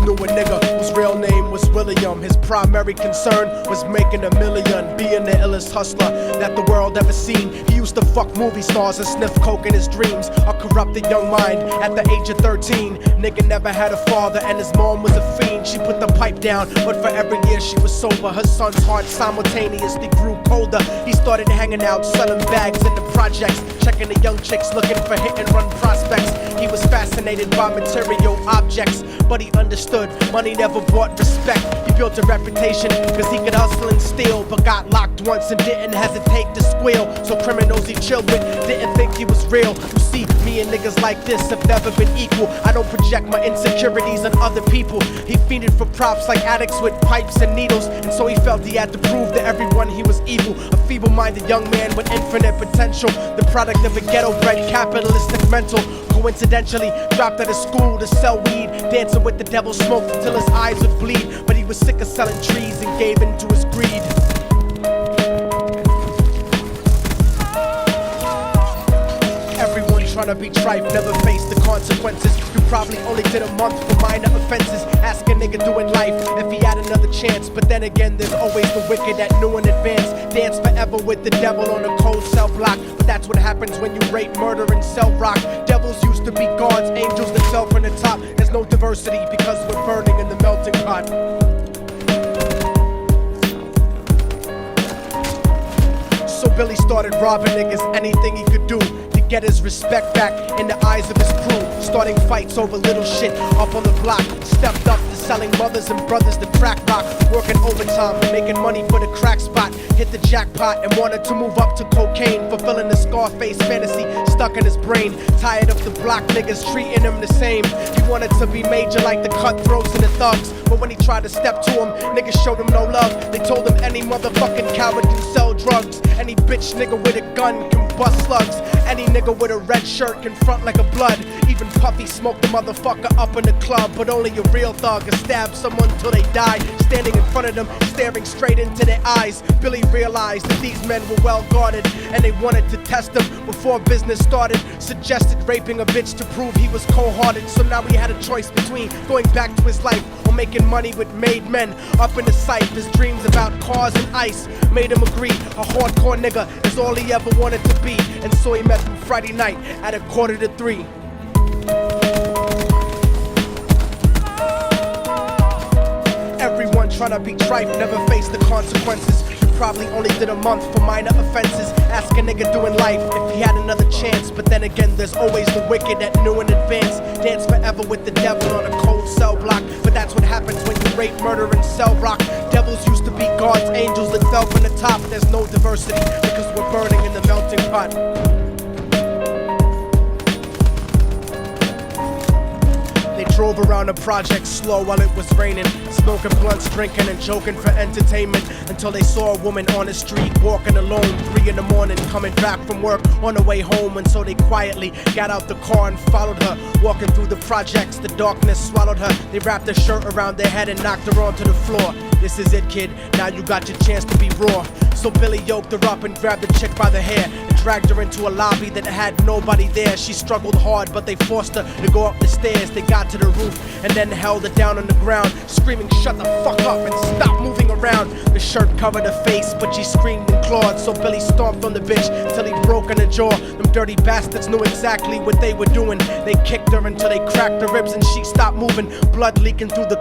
knew a nigga whose real name was William. His primary concern was making $1 million, being the illest hustler that the world ever seen. He used to fuck movie stars and sniff coke in his dreams. A corrupted young mind at the age of 13. Nigga never had a father and his mom was a fiend. She put the pipe down, but for every year she was sober, her son's heart simultaneously grew colder. He started hanging out, selling bags in the projects, checking the young chicks looking for hit and run prospects. He was fascinated by material objects, but he understood money never brought respect. He built a reputation cause he could hustle and steal, but got locked once and didn't hesitate to squeal. So criminals he chilled with didn't think he was real. You see, me and niggas like this have never been equal. I don't project my insecurities on other people. He fiended for props like addicts with pipes and needles, and so he felt he had to prove to everyone he was evil. A feeble-minded young man with infinite potential, the product of a ghetto-bred capitalistic mental. Coincidentally, dropped out of school to sell weed, dancing with the devil, smoked until his eyes would bleed. But he was sick of selling trees and gave in to his greed. Everyone trying to be tripe never faced the consequences. You probably only did a month for minor offenses. Ask a nigga doing life if he had another chance. But then again, there's always the wicked that knew in advance. Dance forever with the devil on a cold cell block. But that's what happens when you rape, murder, and sell rock. Devils used to be gods, angels that fell from the top. There's no diversity because we're burning in the melting pot. So Billy started robbing niggas, anything he could do to get his respect back in the eyes of his crew. Starting fights over little shit up on the block. Stepped up to selling mothers and brothers the crack rock. Working overtime, making money for the crack spot. Hit the jackpot and wanted to move up to cocaine, fulfilling the Scarface fantasy stuck in his brain. Tired of the block niggas treating him the same. He wanted to be major like the cutthroats and the thugs. But when he tried to step to him, niggas showed him no love. They told him any motherfucking coward can sell drugs. Any bitch nigga with a gun can bust slugs. Any nigga with a red shirt can front like a blood. Even Puffy smoked the motherfucker up in the club. But only a real thug can stab someone till they die. Standing in front of them, staring straight into their eyes, Billy realized that these men were well guarded, and they wanted to test him before business started. Suggested raping a bitch to prove he was cold-hearted. So now he had a choice between going back to his life or making money with made men. Up in the sight, his dreams about cars and ice made him agree a hardcore nigga is all he ever wanted to be. And so he met him Friday night at 2:45. Everyone trying to be tripe never faced the consequences. You probably only did a month for minor offenses. Ask a nigga doing life if he had another chance. But then again, there's always the wicked that knew in advance. Dance forever with the devil on a cold cell block. But that's what happens when you rape, murder, and sell rock. Devils used to be gods, angels that fell from the top. There's no diversity because we're burning in the melting pot. They drove around the project slow while it was raining, smoking blunts, drinking and joking for entertainment, until they saw a woman on the street walking alone, 3 in the morning, coming back from work on her way home. And so they quietly got out the car and followed her, walking through the projects. The darkness swallowed her. They wrapped her shirt around their head and knocked her onto the floor. This is it, kid, now you got your chance to be raw. So Billy yoked her up and grabbed the chick by the hair and dragged her into a lobby that had nobody there. She struggled hard, but they forced her to go up the stairs. They got to the roof and then held her down on the ground, screaming, "Shut the fuck up and stop moving around." The shirt covered her face, but she screamed and clawed. So Billy stomped on the bitch till he broke in her jaw. Them dirty bastards knew exactly what they were doing. They kicked her until they cracked her ribs and she stopped moving, blood leaking through the